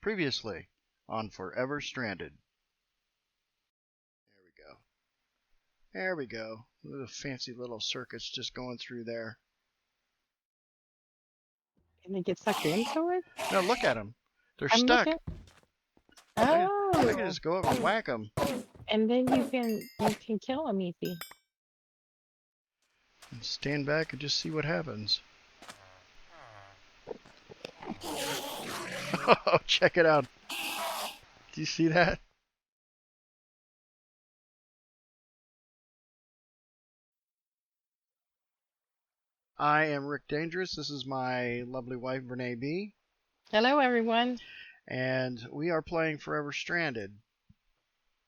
Previously on Forever Stranded. There we go. There we go. Little fancy little circuits just going through there. Can they get sucked into it? No, look at them. They're I'm stuck. looking. I Oh. can just go up and whack them. And then you can kill them easy. And stand back and just see what happens. Oh, check it out. Do you see that? I am Rick Dangerous. This is my lovely wife, Brene B. Hello, everyone. And we are playing Forever Stranded.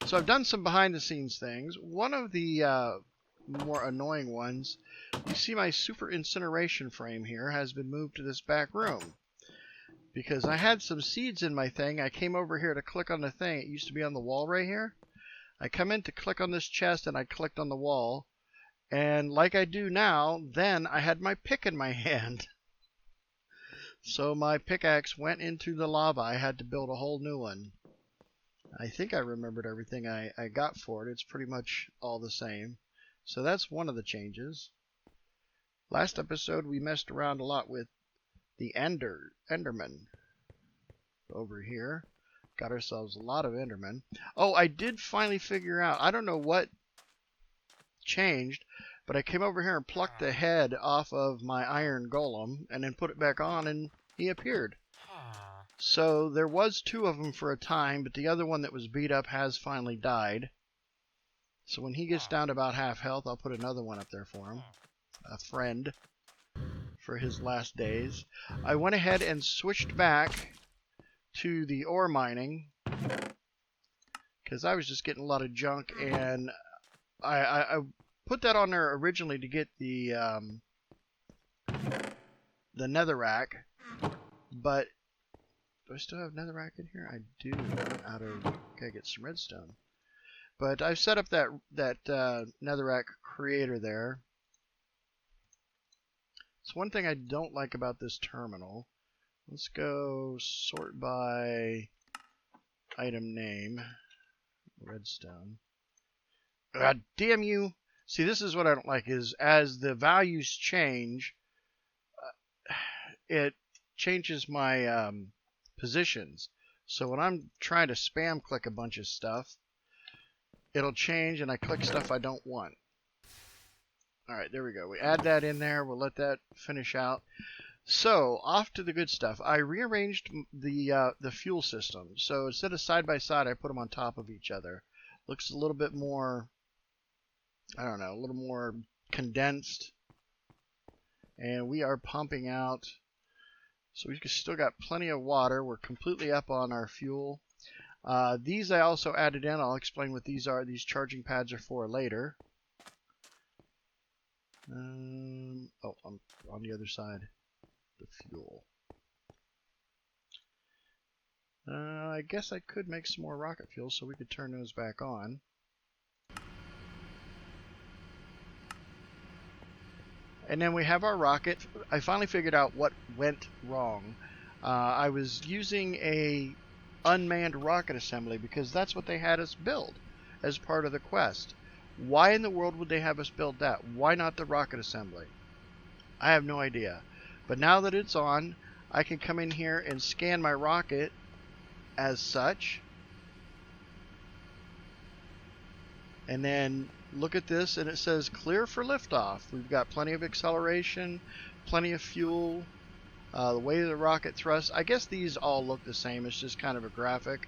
So I've done some behind-the-scenes things. One of the more annoying ones, you see my super incineration frame here has been moved to this back room. Because I had some seeds in my thing. I came over here to click on the thing. It used to be on the wall right here. I come in to click on this chest and I clicked on the wall. And like I do now, then I had my pick in my hand. So my pickaxe went into the lava. I had to build a whole new one. I think I remembered everything I got for it. It's pretty much all the same. So that's one of the changes. Last episode we messed around a lot with the Enderman over here. Got ourselves a lot of Endermen. Oh, I did finally figure out, I don't know what changed, but I came over here and plucked the head off of my iron golem and then put it back on and he appeared. So there was two of them for a time, but the other one that was beat up has finally died. So when he gets down to about half health, I'll put another one up there for him. A friend for his last days. I went ahead and switched back to the ore mining because I was just getting a lot of junk, and I put that on there originally to get the netherrack, but do I still have netherrack in here? I do. Gotta get some redstone. But I've set up that netherrack creator there. It's one thing I don't like about this terminal. Let's go sort by item name. Redstone. God damn you! See, this is what I don't like, is as the values change, it changes my positions. So when I'm trying to spam click a bunch of stuff, it'll change and I click stuff I don't want. Alright, there we go. We add that in there. We'll let that finish out. So, off to the good stuff. I rearranged the fuel system. So instead of side by side, I put them on top of each other. Looks a little bit more, I don't know, a little more condensed. And we are pumping out. So we've still got plenty of water. We're completely up on our fuel. These I also added in. I'll explain what these are. These charging pads are for later. Oh, I'm on the other side. The fuel. I guess I could make some more rocket fuel so we could turn those back on. And then we have our rocket. I finally figured out what went wrong. I was using a unmanned rocket assembly because that's what they had us build as part of the quest. Why in the world would they have us build that? Why not the rocket assembly? I have no idea. But now that it's on, I can come in here and scan my rocket as such. And then look at this, and it says clear for liftoff. We've got plenty of acceleration, plenty of fuel, the way the rocket thrusts. I guess these all look the same. It's just kind of a graphic.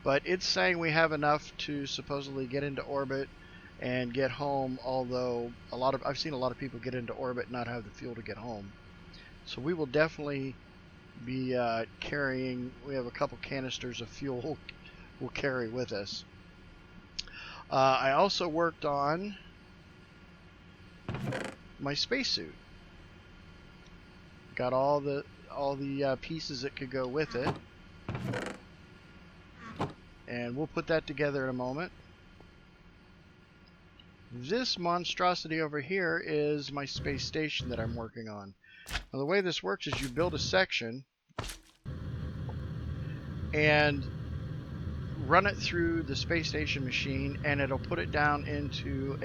But it's saying we have enough to supposedly get into orbit and get home, although I've seen a lot of people get into orbit and not have the fuel to get home. So we will definitely be carrying, we have a couple canisters of fuel we'll carry with us. I also worked on my spacesuit. Got all the pieces that could go with it. And we'll put that together in a moment. This monstrosity over here is my space station that I'm working on. Now the way this works is you build a section, and run it through the space station machine, and it'll put it down into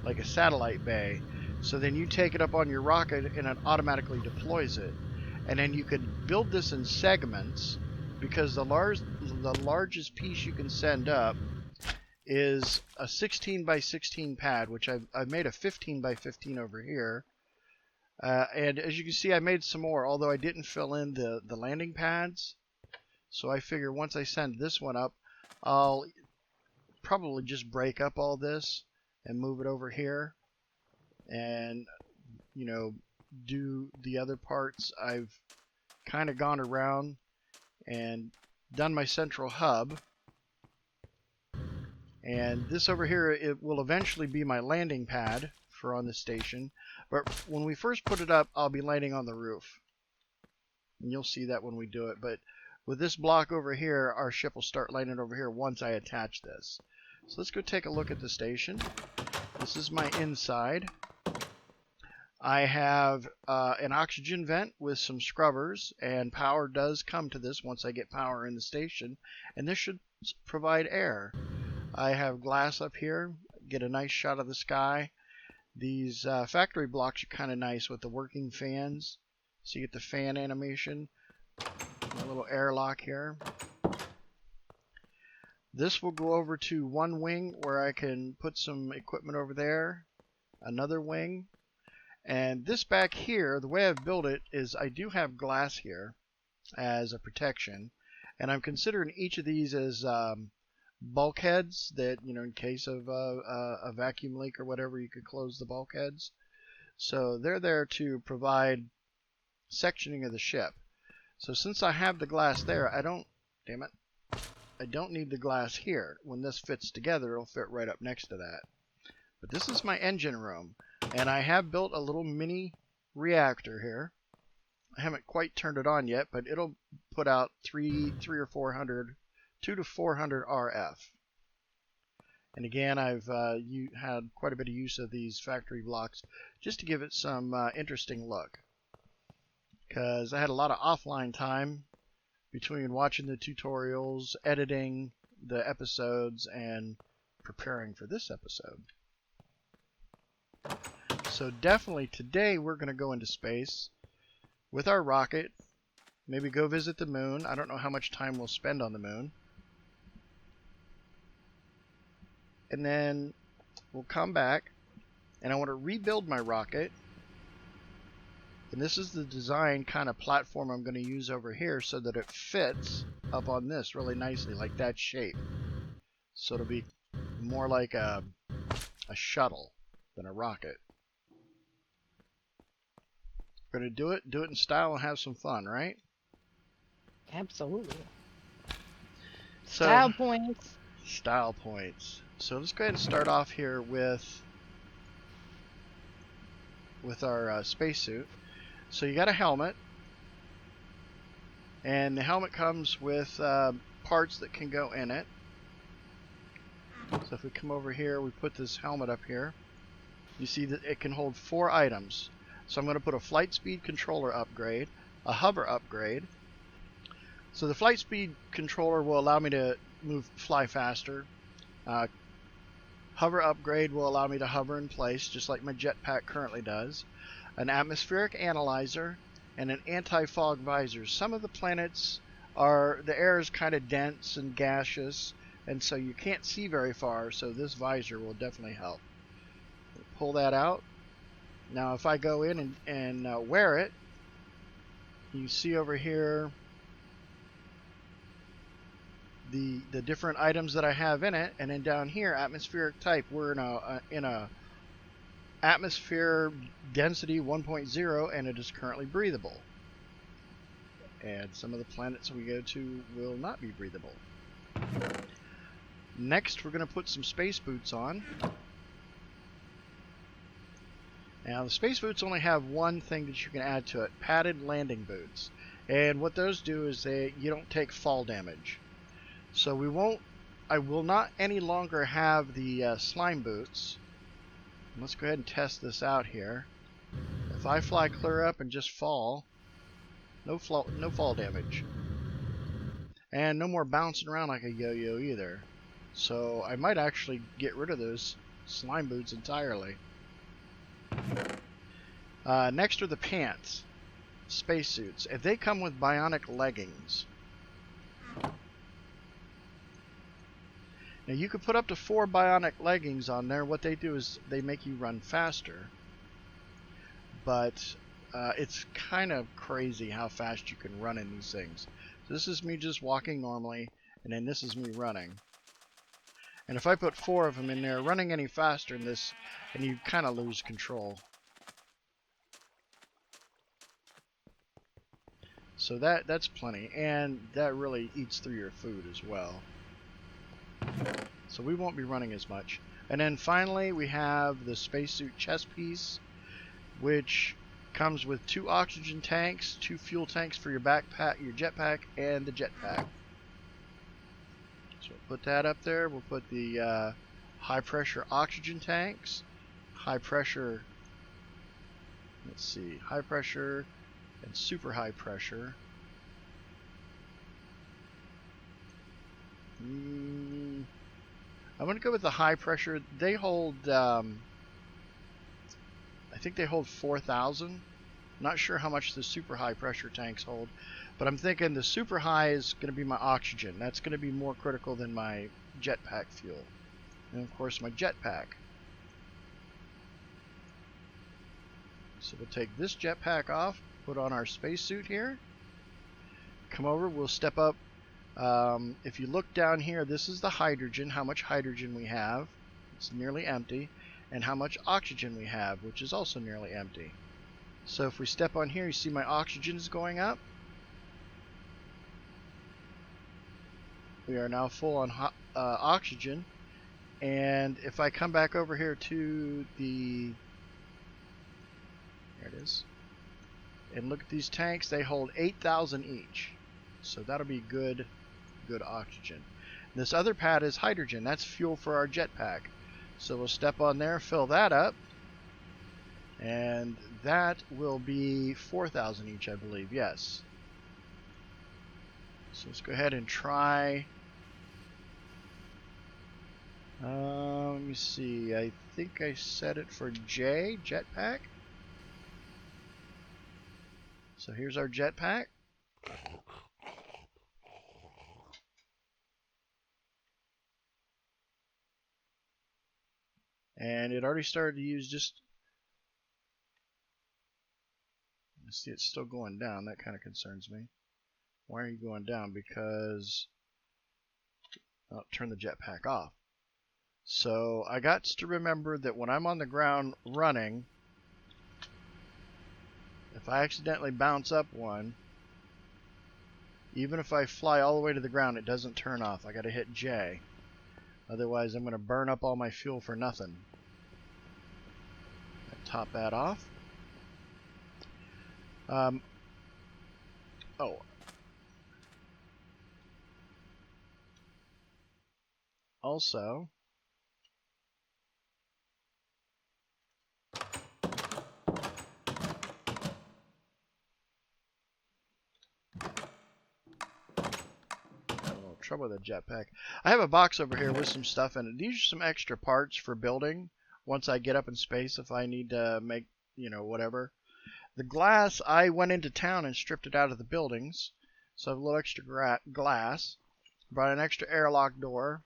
like a satellite bay. So then you take it up on your rocket and it automatically deploys it. And then you could build this in segments, because the largest piece you can send up is a 16 by 16 pad, which I've made a 15 by 15 over here. And as you can see, I made some more, although I didn't fill in the landing pads. So I figure once I send this one up, I'll probably just break up all this and move it over here, and do the other parts. I've kind of gone around and done my central hub, and this over here, it will eventually be my landing pad for on the station. But when we first put it up, I'll be landing on the roof, and you'll see that when we do it. But with this block over here, our ship will start landing over here once I attach this. So let's go take a look at the station. This is my inside. I have an oxygen vent with some scrubbers, and power does come to this once I get power in the station, and this should provide air. I have glass up here, get a nice shot of the sky. These factory blocks are kind of nice with the working fans, so you get the fan animation. A little airlock here. This will go over to one wing where I can put some equipment over there, another wing, and this back here, the way I've built it is I do have glass here as a protection, and I'm considering each of these as bulkheads that, in case of a vacuum leak or whatever, you could close the bulkheads. So they're there to provide sectioning of the ship. So since I have the glass there, I don't need the glass here. When this fits together, it'll fit right up next to that. But this is my engine room, and I have built a little mini reactor here. I haven't quite turned it on yet, but it'll put out 2 to 400 RF. And again, I've had quite a bit of use of these factory blocks just to give it some interesting look, because I had a lot of offline time between watching the tutorials, editing the episodes, and preparing for this episode. So definitely today we're going to go into space with our rocket, maybe go visit the moon. I don't know how much time we'll spend on the moon. And then we'll come back, and I want to rebuild my rocket. And this is the design kind of platform I'm going to use over here so that it fits up on this really nicely, like that shape. So it'll be more like a shuttle than a rocket. We're going to do it in style and have some fun, right? Absolutely. So, Style points. Style points. So let's go ahead and start off here with our spacesuit. So you got a helmet, and the helmet comes with parts that can go in it. So if we come over here, we put this helmet up here. You see that it can hold 4 items. So I'm going to put a flight speed controller upgrade, a hover upgrade. So the flight speed controller will allow me to fly faster. Hover upgrade will allow me to hover in place, just like my jetpack currently does. An atmospheric analyzer, and an anti-fog visor. Some of the planets the air is kind of dense and gaseous, and so you can't see very far, so this visor will definitely help. Pull that out. Now if I go in and wear it, you see over here the different items that I have in it, and then down here, atmospheric type, we're in a atmosphere density 1.0, and it is currently breathable. And some of the planets we go to will not be breathable. Next, we're going to put some space boots on. Now, the space boots only have one thing that you can add to it: padded landing boots. And what those do is you don't take fall damage. So I will not any longer have the slime boots. Let's go ahead and test this out here. If I fly clear up and just fall, no fall damage. And no more bouncing around like a yo-yo either. So I might actually get rid of those slime boots entirely. Next are the pants. Spacesuits. If they come with bionic leggings. Now you could put up to 4 bionic leggings on there. What they do is they make you run faster. But it's kind of crazy how fast you can run in these things. So this is me just walking normally, and then this is me running. And if I put 4 of them in there, running any faster than this, and you kind of lose control. So that's plenty, and that really eats through your food as well. So we won't be running as much. And then finally we have the spacesuit chest piece, which comes with 2 oxygen tanks, 2 fuel tanks for your backpack, your jetpack, and the jetpack. So we'll put that up there. We'll put the high pressure oxygen tanks, high pressure, let's see, high pressure and super high pressure. I'm going to go with the high pressure. They hold, I think they hold 4,000. Not sure how much the super high pressure tanks hold, but I'm thinking the super high is going to be my oxygen. That's going to be more critical than my jetpack fuel. And of course my jetpack. So we'll take this jetpack off, put on our spacesuit here, come over, we'll step up. If you look down here, this is the hydrogen, how much hydrogen we have. It's nearly empty. And how much oxygen we have, which is also nearly empty. So if we step on here, you see my oxygen is going up. We are now full on oxygen. And if I come back over here to the... There it is. And look at these tanks, they hold 8,000 each. So that'll be good oxygen. This other pad is hydrogen. That's fuel for our jetpack. So we'll step on there, fill that up. And that will be 4,000 each, I believe. Yes. So let's go ahead and try. Let me see. I think I set it for J, jetpack. So here's our jetpack. And it already started to use just... Let's see, it's still going down. That kind of concerns me. Why are you going down? Because... I'll turn the jetpack off. So I got to remember that when I'm on the ground running, if I accidentally bounce up one, even if I fly all the way to the ground, it doesn't turn off. I got to hit J. Otherwise, I'm going to burn up all my fuel for nothing. Top that off. Oh. Also, trouble with the jetpack. I have a box over here with some stuff in it. These are some extra parts for building once I get up in space if I need to make, whatever. The glass, I went into town and stripped it out of the buildings. So I have a little extra glass. Brought an extra airlock door.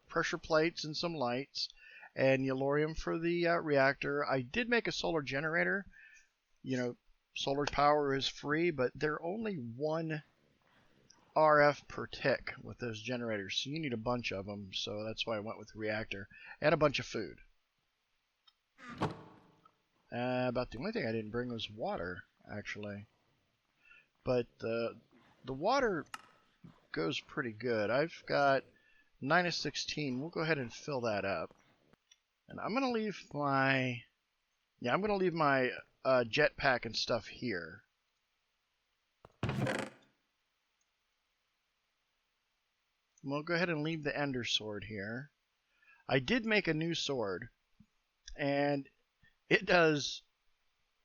Pressure plates and some lights. And yellorium for the reactor. I did make a solar generator. Solar power is free, but they're only 1 RF per tick with those generators, so you need a bunch of them, so that's why I went with the reactor, and a bunch of food. About the only thing I didn't bring was water, actually. But the water goes pretty good. I've got 9 of 16. We'll go ahead and fill that up. And I'm going to leave my... Yeah, I'm going to leave my jetpack and stuff here. We'll go ahead and leave the Ender Sword here. I did make a new sword, and it does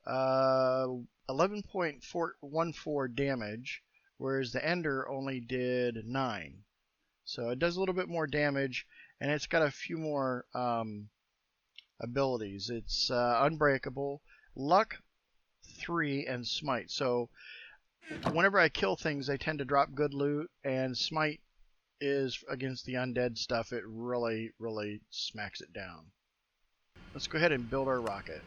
11.14 damage whereas the Ender only did 9. So it does a little bit more damage, and it's got a few more abilities. It's Unbreakable, Luck 3, and Smite. So whenever I kill things, they tend to drop good loot, and Smite is against the undead stuff. It really, really smacks it down. Let's go ahead and build our rocket.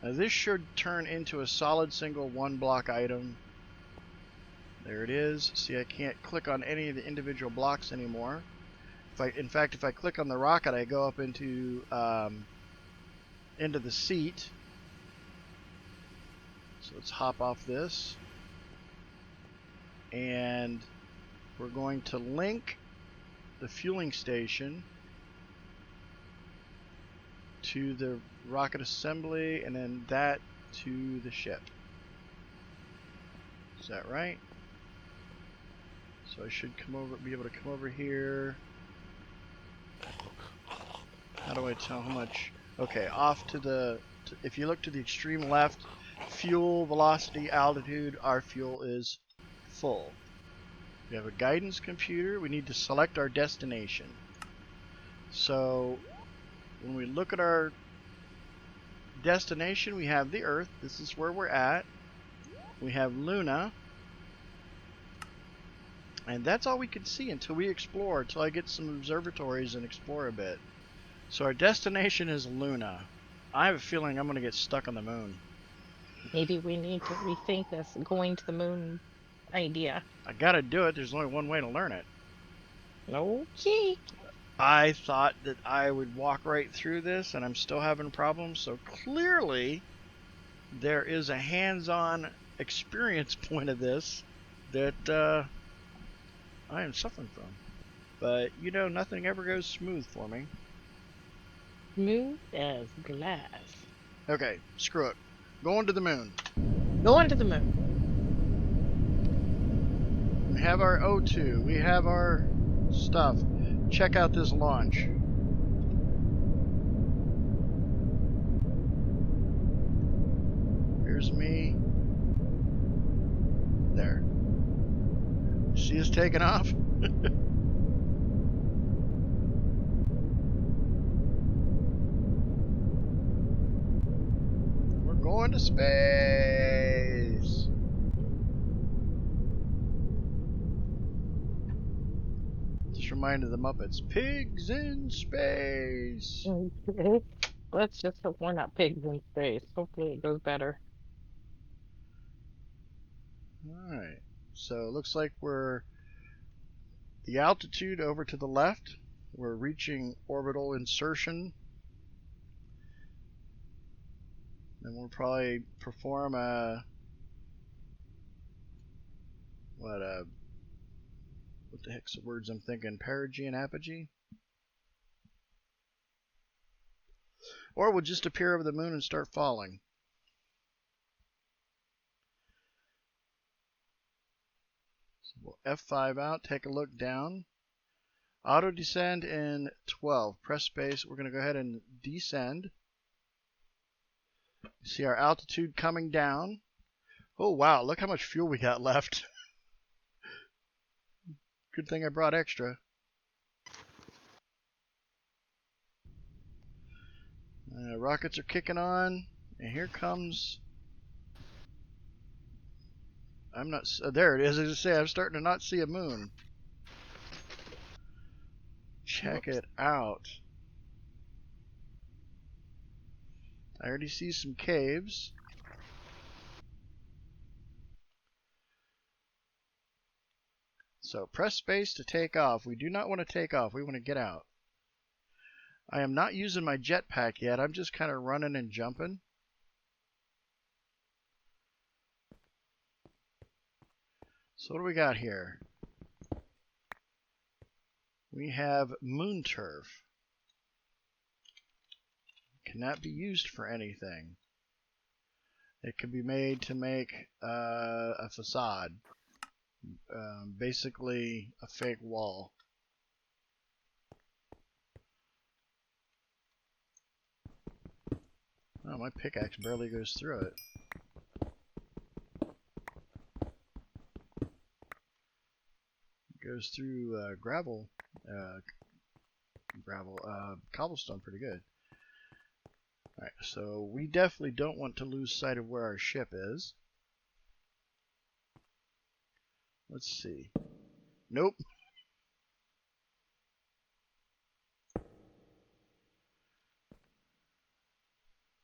Now this should turn into a solid single 1-block item. There it is. See, I can't click on any of the individual blocks anymore. In fact, if I click on the rocket, I go up into the seat. So let's hop off this. And we're going to link the fueling station to the rocket assembly, and then that to the ship. Is that right? So I should be able to come over here. How do I tell how much? Okay, off to the, if you look to the extreme left, fuel, velocity, altitude, our fuel is full. We have a guidance computer. We need to select our destination. So when we look at our destination, we have the Earth. This is where we're at. We have Luna. And that's all we can see until we explore, until I get some observatories and explore a bit. So our destination is Luna. I have a feeling I'm going to get stuck on the moon. Maybe we need to rethink this going to the moon idea. I got to do it. There's only one way to learn it. Okay. I thought that I would walk right through this, and I'm still having problems. So clearly, there is a hands-on experience point of this that I am suffering from. But, you know, nothing ever goes smooth for me. Smooth as glass. Okay, screw it. Going to the moon. Going to the moon. We have our O2. We have our stuff. Check out this launch. Here's me. There. See us taking off? We're going to space. Just reminded the Muppets. Pigs in space. Okay. Let's just hope we're not pigs in space. Hopefully it goes better. Alright. So it looks like we're the altitude over to the left. We're reaching orbital insertion. And we'll probably perform a what the heck's the words I'm thinking? Perigee and apogee? Or we'll just appear over the moon and start falling. So we'll F5 out, take a look down. Auto descend in 12. Press space. We're going to go ahead and descend. See our altitude coming down. Oh wow, look how much fuel we got left. Good thing I brought extra. Rockets are kicking on, and here comes. I'm not. There it is. As I say, I'm starting to not see a moon. Check it out. I already see some caves. So press space to take off. We do not want to take off. We want to get out. I am not using my jetpack yet. I'm just kind of running and jumping. So what do we got here? We have moon turf. Cannot be used for anything. It can be made to make a facade. Basically a fake wall. Oh, my pickaxe barely goes through it. goes through cobblestone pretty good. Alright, so we definitely don't want to lose sight of where our ship is. Let's see. Nope.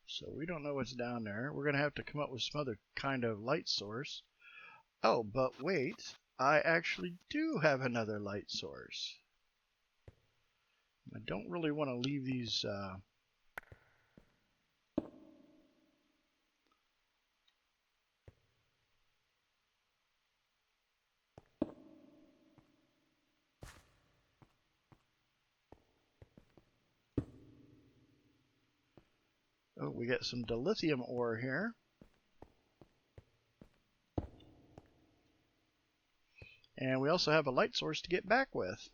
So we don't know what's down there. We're going to have to come up with some other kind of light source. Oh, but wait. I actually do have another light source. I don't really want to leave these... Oh, we got some dilithium ore here. And we also have a light source to get back with.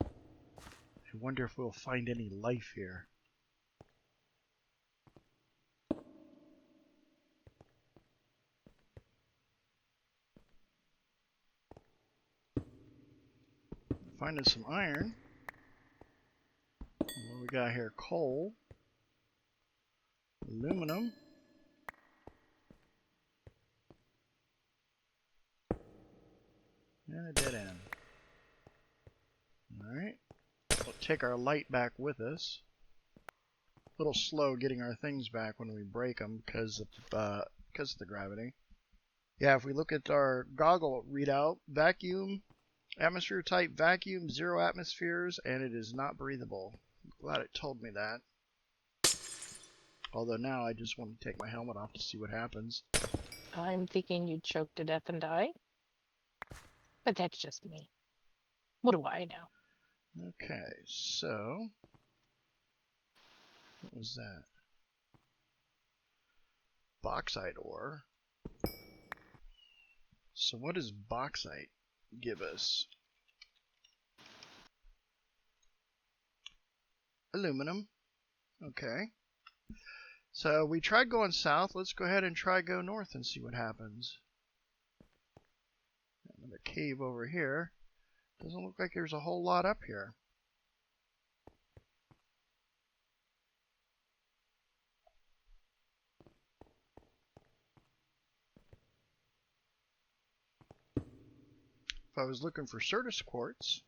I wonder if we'll find any life here. Finding some iron. What we got here? Coal. Aluminum. And a dead end. Alright. We'll take our light back with us. A little slow getting our things back when we break them because of the gravity. Yeah, if we look at our goggle readout, vacuum, atmosphere type vacuum, 0 atmospheres, and it is not breathable. I'm glad it told me that. Although now I just want to take my helmet off to see what happens. I'm thinking you'd choke to death and die. But that's just me. What do I know? Okay, so... what was that? Bauxite ore. So what does bauxite give us? Aluminum. Okay. So we tried going south. Let's go ahead and try go north and see what happens. Another cave over here. Doesn't look like there's a whole lot up here. If I was looking for Certus quartz,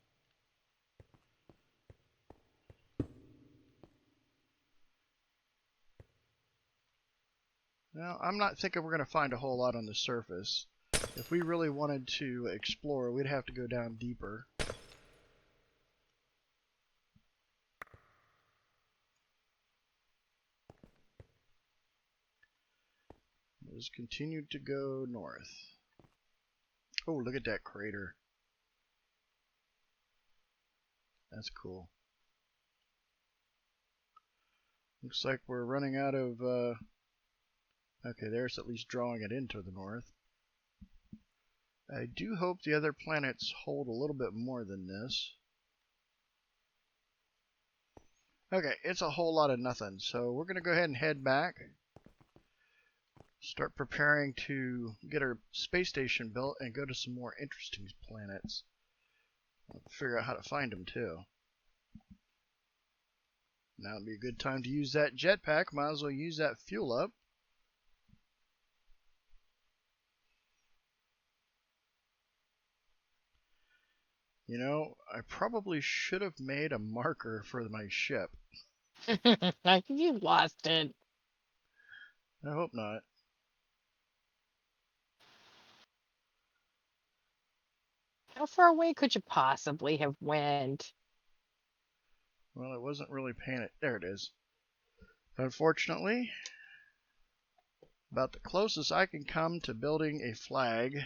well, I'm not thinking we're going to find a whole lot on the surface. If we really wanted to explore, we'd have to go down deeper. Let's continue to go north. Oh, look at that crater. That's cool. Looks like we're running out of... Okay, there's at least drawing it into the north. I do hope the other planets hold a little bit more than this. Okay, it's a whole lot of nothing, so we're going to go ahead and head back. Start preparing to get our space station built and go to some more interesting planets. I'll figure out how to find them too. Now would be a good time to use that jetpack. Might as well use that fuel up. You know, I probably should have made a marker for my ship. I think you lost it. I hope not. How far away could you possibly have went? Well, it wasn't really paying it. There it is. Unfortunately, about the closest I can come to building a flag.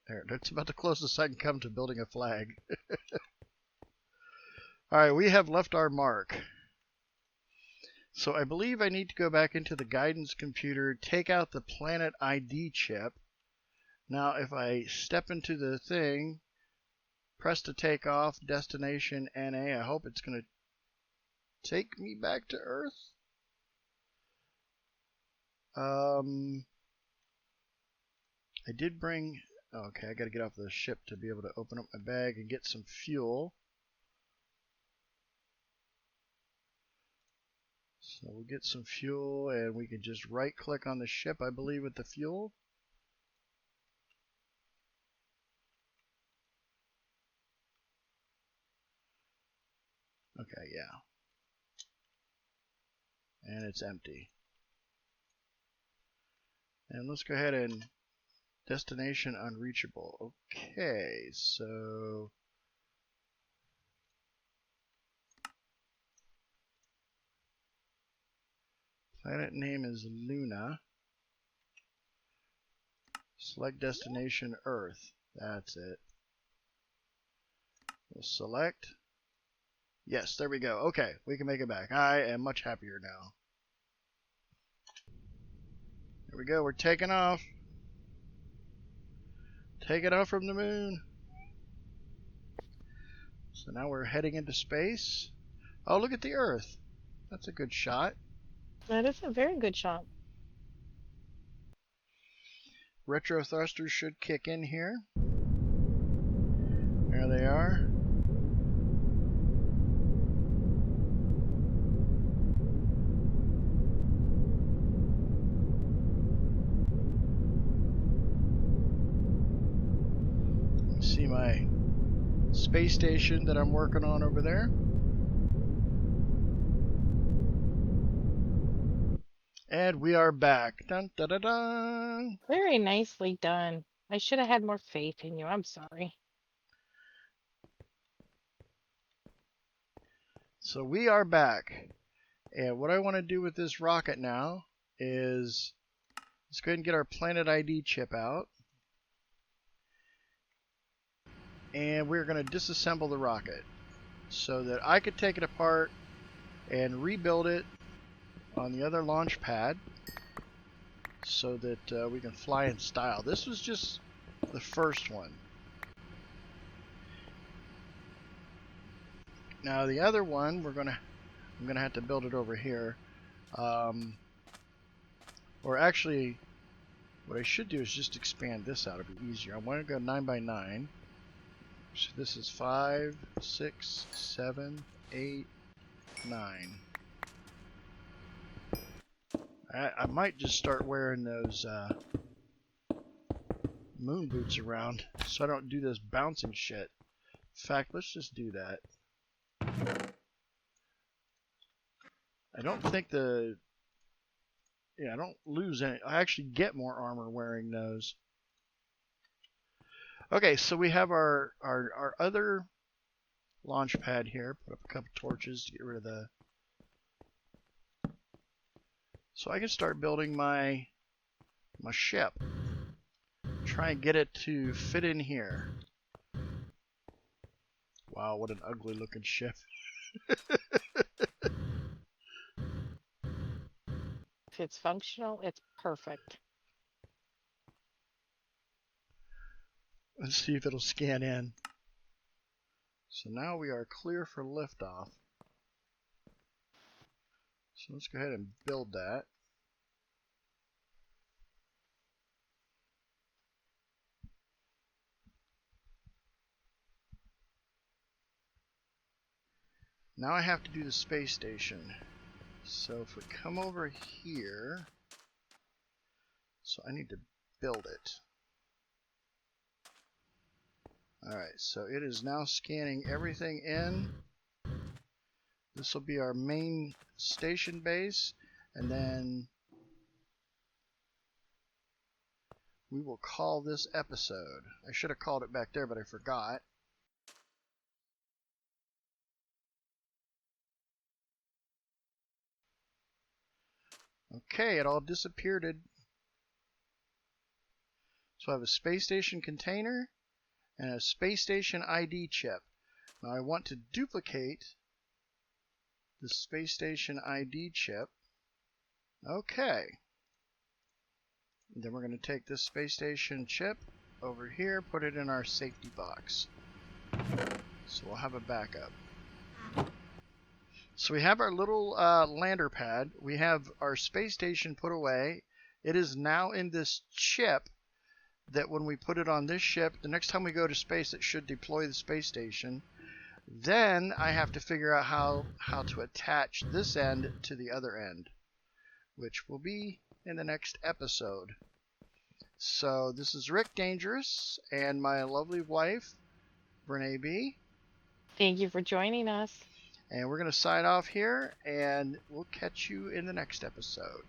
There, that's about the closest I can come to building a flag. Alright, we have left our mark. So I believe I need to go back into the guidance computer, take out the planet ID chip. Now if I step into the thing, press to take off, destination NA, I hope it's going to take me back to Earth. I did bring... Okay, I got to get off the ship to be able to open up my bag and get some fuel. So we'll get some fuel, and we can just right-click on the ship, I believe, with the fuel. Okay, yeah. And it's empty. And let's go ahead and destination unreachable. Okay, so planet name is Luna. Select destination Earth. That's it. We'll select. Yes, there we go. Okay, we can make it back. I am much happier now. Here we go. We're taking off. Taking off from the moon. So now we're heading into space. Oh, look at the Earth. That's a good shot. That is a very good shot. Retro thrusters should kick in here. There they are. You see my space station that I'm working on over there. And we are back. Dun, da, da, da. Very nicely done. I should have had more faith in you. I'm sorry. So we are back. And what I want to do with this rocket now is let's go ahead and get our planet ID chip out. And we're going to disassemble the rocket so that I could take it apart and rebuild it on the other launch pad so that we can fly in style. This was just the first one. Now the other one, I'm gonna have to build it over here. Or actually, what I should do is just expand this out. It'll be easier. I want to go 9 by 9. So this is 5, 6, 7, 8, 9. I might just start wearing those moon boots around so I don't do this bouncing shit. In fact, let's just do that. I don't think I don't lose any. I actually get more armor wearing those. Okay, so we have our other launch pad here. Put up a couple torches to get rid of the... So I can start building my ship. Try and get it to fit in here. Wow, what an ugly looking ship. If it's functional, it's perfect. Let's see if it'll scan in. So now we are clear for liftoff. So let's go ahead and build that. Now I have to do the space station. So if we come over here, so I need to build it. Alright, so it is now scanning everything in. This will be our main station base, and then we will call this episode. I should have called it back there, but I forgot. Okay, it all disappeared. So I have a space station container and a space station ID chip. Now I want to duplicate the space station ID chip. Okay. Then we're going to take this space station chip over here, put it in our safety box. So we'll have a backup. So we have our little lander pad. We have our space station put away. It is now in this chip that when we put it on this ship, the next time we go to space, it should deploy the space station. Then I have to figure out how to attach this end to the other end, which will be in the next episode. So this is Rick Dangerous and my lovely wife, Brene B. Thank you for joining us. And we're going to sign off here, and we'll catch you in the next episode.